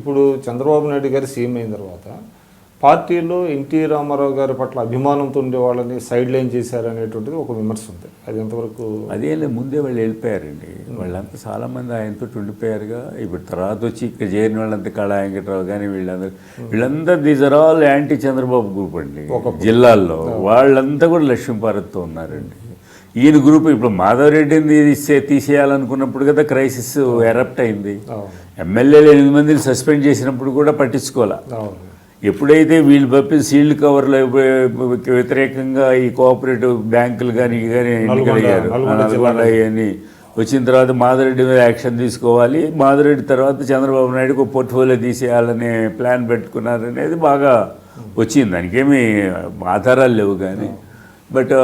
ఇప్పుడు చంద్రబాబు నాయుడు గారు సీఎం అయిన తర్వాత పార్టీలో ఎన్టీ రామారావు గారి పట్ల అభిమానంతో ఉండే వాళ్ళని సైడ్ లైన్ చేశారనేటువంటిది ఒక విమర్శ ఉంది. అది ఎంతవరకు? అదే ముందే వాళ్ళు వెళ్ళిపోయారండి. వాళ్ళంతా చాలామంది ఆయనతో ఉండిపోయారుగా. ఇప్పుడు తర్వాత వచ్చి ఇక్కడ చేరిన వాళ్ళంతా కళా వెంకటరావు కానీ వీళ్ళంతా these are all anti Chandrababu group అండి. జిల్లాల్లో వాళ్ళంతా కూడా లక్ష్మీపార్వతితో ఉన్నారండి. ఈయన గ్రూప్ ఇప్పుడు మాధవరెడ్డిని తీసేయాలనుకున్నప్పుడు కదా క్రైసిస్ ఎరప్ట్ అయింది. ఎమ్మెల్యేలు 8 మందిని సస్పెండ్ చేసినప్పుడు కూడా పట్టించుకోలే. ఎప్పుడైతే వీళ్ళు పంపిన సీల్డ్ కవర్ల వ్యతిరేకంగా ఈ కోఆపరేటివ్ బ్యాంకులు కానీ ఎన్నికలయ్యారు అని వచ్చిన తర్వాత మాధవరెడ్డి మీద యాక్షన్ తీసుకోవాలి, మాధవరెడ్డి తర్వాత చంద్రబాబు నాయుడుకు పోర్ట్ఫోలియో తీసేయాలనే ప్లాన్ పెట్టుకున్నారనేది బాగా వచ్చింది. దానికేమీ ఆధారాలు లేవు కానీ బట్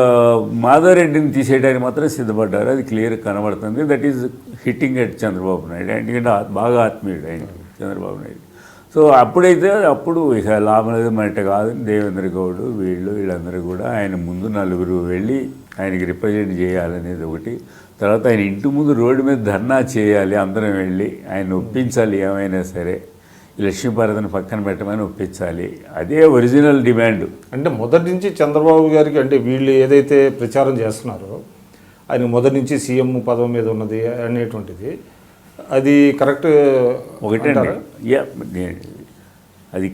మాధవరెడ్డిని తీసేయడానికి మాత్రం సిద్ధపడ్డారు. అది క్లియర్ కనబడుతుంది. That is hitting at Chandrababu Naidu. ఎందుకంటే బాగా ఆత్మీయుడు ఆయన చంద్రబాబు నాయుడు. సో అప్పుడు ఇక లాభలేదు మాట కాదు. దేవేంద్ర గౌడ్ వీళ్ళందరూ కూడా ఆయన ముందు 4 వెళ్ళి ఆయనకి రిప్రజెంట్ చేయాలనేది ఒకటి. తర్వాత ఆయన ఇంటి ముందు రోడ్డు మీద ధర్నా చేయాలి, అందరం వెళ్ళి ఆయన ఒప్పించాలి. ఏమైనా సరే లక్ష్మీపార్వతిని పక్కన పెట్టమని ఒప్పించాలి. అదే ఒరిజినల్ డిమాండ్. అంటే మొదటి నుంచి చంద్రబాబు గారికి అంటే వీళ్ళు ఏదైతే ప్రచారం చేస్తున్నారో ఆయన మొదటి నుంచి సీఎం పదవి మీద ఉన్నది అనేటువంటిది అది కరెక్ట్ ఒకటే. అది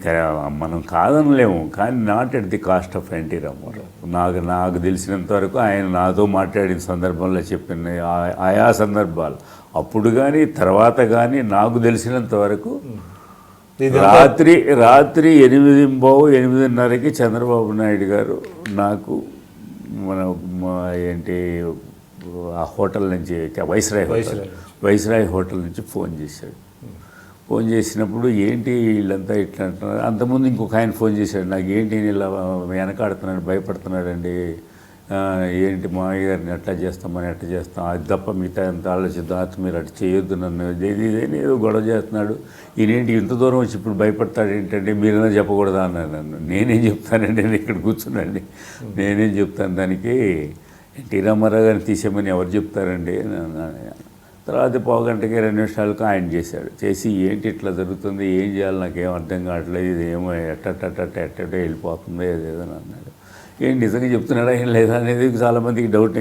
మనం కాదనలేము కానీ not at the cost of NT Ramarao. నాకు తెలిసినంత వరకు ఆయన నాతో మాట్లాడిన సందర్భంలో చెప్పిన ఆయా సందర్భాలు అప్పుడు కానీ తర్వాత కానీ నాకు తెలిసినంత వరకు రాత్రి 8:30కి చంద్రబాబు నాయుడు గారు నాకు ఆ హోటల్ నుంచి వైస్రాయ్ హోటల్ నుంచి ఫోన్ చేశాడు. ఫోన్ చేసినప్పుడు ఏంటి వీళ్ళంతా ఇట్లా అంటున్నారు. అంతకుముందు ఇంకొక ఆయన ఫోన్ చేశాడు నాకు, ఏంటి ఇలా వెనకాడుతున్నాడు, భయపడుతున్నాడండి, ఏంటి మామయ్య గారిని ఎట్లా చేస్తాం అది తప్ప మిగతా ఎంత ఆలోచిద్దాం, మీరు అటు చేయొద్దు, నన్ను ఇదేని ఏదో గొడవ చేస్తున్నాడు, ఈయనేంటి ఇంత దూరం వచ్చి ఇప్పుడు భయపడతాడు ఏంటంటే మీరైనా చెప్పకూడదా అన్నారు నన్ను. నేనేం చెప్తానండి, నేను ఇక్కడ కూర్చున్నాండి, నేనేం చెప్తాను దానికి, ఎన్టీ రామారావు గారిని తీసేయమని ఎవరు చెప్తారండి. తర్వాత 1/2 గంటకి 2 నిమిషాలకు ఆయన చేసి ఏంటి ఇట్లా జరుగుతుంది, ఏం చేయాలి నాకేం అర్థం కావట్లేదు, ఇది ఏమో ఎట్టో వెళ్ళిపోతుంది ఏదేదని అన్నాడు. ఏం నిజంగా చెప్తున్నాడా ఏం లేదా అనేది చాలామందికి doubt.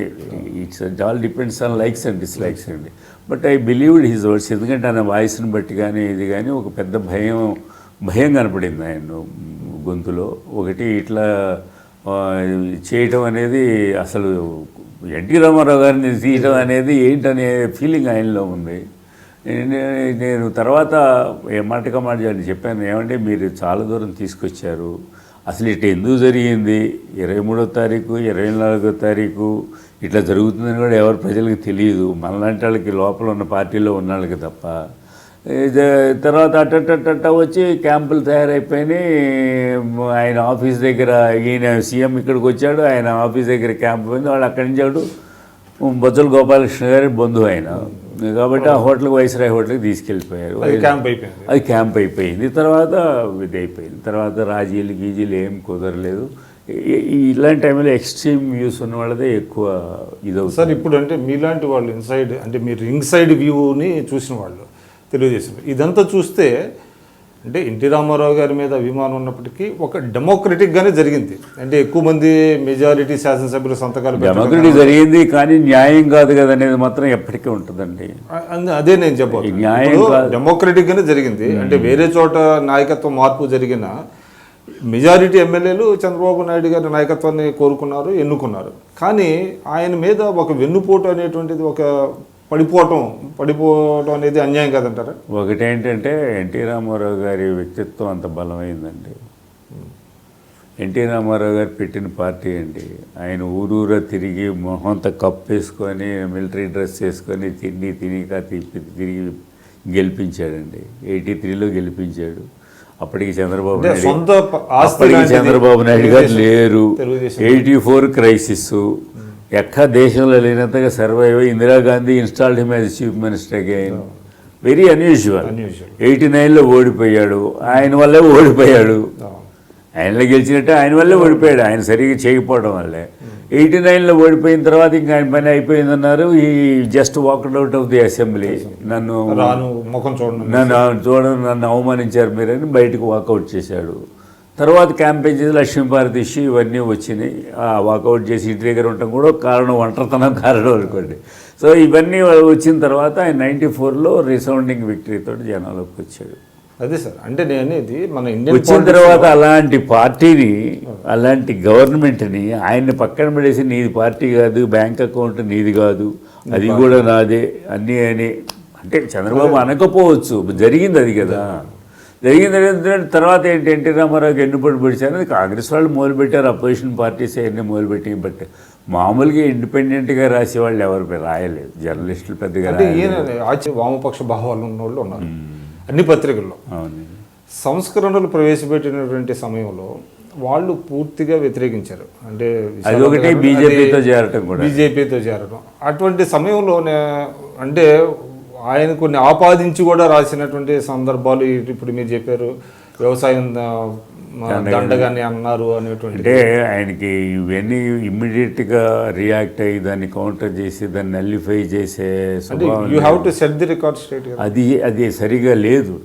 It's all depends on likes and dislikes అండి. But I believed his words. ఎందుకంటే ఆయన వాయిస్ని బట్టి కానీ ఇది కానీ ఒక పెద్ద భయం కనపడింది ఆయన గొంతులో. ఒకటి ఇట్లా చేయటం అనేది అసలు ఎన్టీ రామారావు గారిని తీయటం అనేది ఏంటనే ఫీలింగ్ ఆయనలో ఉంది. నేను తర్వాత మాట చెప్పాను, ఏమంటే మీరు చాలా దూరం తీసుకొచ్చారు, అసలు ఇట్లా ఎందుకు జరిగింది, 23వ తారీఖు 24వ తారీఖు ఇట్లా జరుగుతుందని కూడా ఎవరు ప్రజలకు తెలియదు, మనలాంటి వాళ్ళకి లోపల ఉన్న పార్టీలో ఉన్న వాళ్ళకి తప్ప. తర్వాత అట్ట వచ్చి క్యాంపులు తయారైపోయినాయి. ఆయన ఆఫీస్ దగ్గర ఈయన సీఎం ఇక్కడికి వచ్చాడు, ఆయన ఆఫీస్ దగ్గర క్యాంప్ పోయింది. వాళ్ళు అక్కడి నుంచి బొజ్జల గోపాలకృష్ణ గారి బంధువు ఆయన కాబట్టి ఆ హోటల్కి వైస్రాయ్ హోటల్కి తీసుకెళ్ళిపోయారు. అది క్యాంప్ అయిపోయింది. తర్వాత ఇది అయిపోయింది. తర్వాత గీజీలు ఏం కుదరలేదు. ఇలాంటి టైంలో ఎక్స్ట్రీమ్ వ్యూస్ ఉన్న వాళ్ళదే ఎక్కువ ఇదవుతుంది సార్. ఇప్పుడు అంటే మీలాంటి వాళ్ళు ఇన్సైడ్ అంటే మీరు రింగ్ సైడ్ వ్యూని చూసిన వాళ్ళు తెలియజేసిన ఇదంతా చూస్తే అంటే ఎన్టీ రామారావు గారి మీద అభిమానం ఉన్నప్పటికీ ఒక డెమోక్రటిక్గానే జరిగింది. అంటే ఎక్కువ మంది మెజారిటీ శాసనసభ్యులు సంతకాలు డెమోక్రటిక్ జరిగింది కానీ న్యాయం కాదు కదా అనేది మాత్రం ఎప్పటికీ ఉంటుందండి. అదే నేను చెప్పాలి, న్యాయం డెమోక్రటిక్గానే జరిగింది. అంటే వేరే చోట నాయకత్వ మార్పు జరిగిన మెజారిటీ ఎమ్మెల్యేలు చంద్రబాబు నాయుడు గారి నాయకత్వాన్ని కోరుకున్నారు, ఎన్నుకున్నారు. కానీ ఆయన మీద ఒక వెన్నుపోటు అనేటువంటిది ఒక పడిపోవటం అనేది అన్యాయం కాదంటారా? ఒకటేంటంటే ఎన్టీ రామారావు గారి వ్యక్తిత్వం అంత బలమైందండి. ఎన్టీ రామారావు గారు పెట్టిన పార్టీ అండి. ఆయన ఊరూరా తిరిగి మొహంతా కప్పేసుకొని మిలిటరీ డ్రెస్ వేసుకొని తిరిగి గెలిపించాడండి. 83లో గెలిపించాడు. అప్పటికి చంద్రబాబు నాయుడు గారు లేరు. 84 క్రైసిస్ ఎక్కడ దేశంలో లేనంతగా survive. Indira Gandhi installed him as chief minister again. Very unusual. 89లో ఓడిపోయాడు. ఆయన వల్లే ఓడిపోయాడు. ఆయనలో గెలిచినట్టే ఆయన వల్లే ఓడిపోయాడు. ఆయన సరిగ్గా చేయకపోవడం వల్లే. 89లో ఓడిపోయిన తర్వాత ఇంకా ఆయన పని అయిపోయిందన్నారు. ఈ just walked out of the assembly. నన్ను ముఖం నన్ను అవమానించారు మీరని బయటకు వాకౌట్ చేశాడు. తర్వాత క్యాంపెయిన్ చేసి లక్ష్మీభారతి ఇష్యూ ఇవన్నీ వచ్చినాయి. వాకౌట్ చేసి ఇంటి దగ్గర ఉండటం కూడా కారణం, ఒంటరితనం కారణం అనుకోండి. సో ఇవన్నీ వచ్చిన తర్వాత ఆయన 94లో రిసౌండింగ్ విక్టరీతో జనాల్లోకి వచ్చాడు. అదే సార్, అంటే నేను అనేది మన ఇండియన్ వచ్చిన తర్వాత అలాంటి పార్టీని, అలాంటి గవర్నమెంట్ని ఆయన్ని పక్కన పడేసి నీది పార్టీ కాదు, బ్యాంక్ అకౌంట్ నీది కాదు, అది కూడా నాదే అన్నీ అని అంటే చంద్రబాబు అనకపోవచ్చు, జరిగింది అది కదా. జరిగింది తర్వాత ఏంటి, ఎన్టీ రామారావుకి ఎన్నుపడి పొడిచారు. అది కాంగ్రెస్ వాళ్ళు మొదలుపెట్టారు, అపోజిషన్ పార్టీస్ అవన్నీ మొదలుపెట్టి. బట్ మామూలుగా ఇండిపెండెంట్గా రాసేవాళ్ళు ఎవరు రాయలేదు, జర్నలిస్టులు పెద్దగా వామపక్ష భావాలు ఉన్న వాళ్ళు ఉన్నారు అన్ని పత్రికల్లో. అవును, సంస్కరణలు ప్రవేశపెట్టినటువంటి సమయంలో వాళ్ళు పూర్తిగా వ్యతిరేకించారు. అంటే అది ఒకటి బీజేపీతో చేరటం అటువంటి సమయంలోనే అంటే ఆయన కొన్ని ఆపాదించి కూడా రాసినటువంటి సందర్భాలు ఇప్పుడు మీరు చెప్పారు. వ్యవసాయం దండగానే అన్నారు అనేటువంటి, అంటే ఆయనకి ఇవన్నీ ఇమ్మీడియట్గా రియాక్ట్ అయ్యి దాన్ని కౌంటర్ చేసి దాన్ని నల్లిఫై చేసే you have to set the record straight. అది సరిగా లేదు.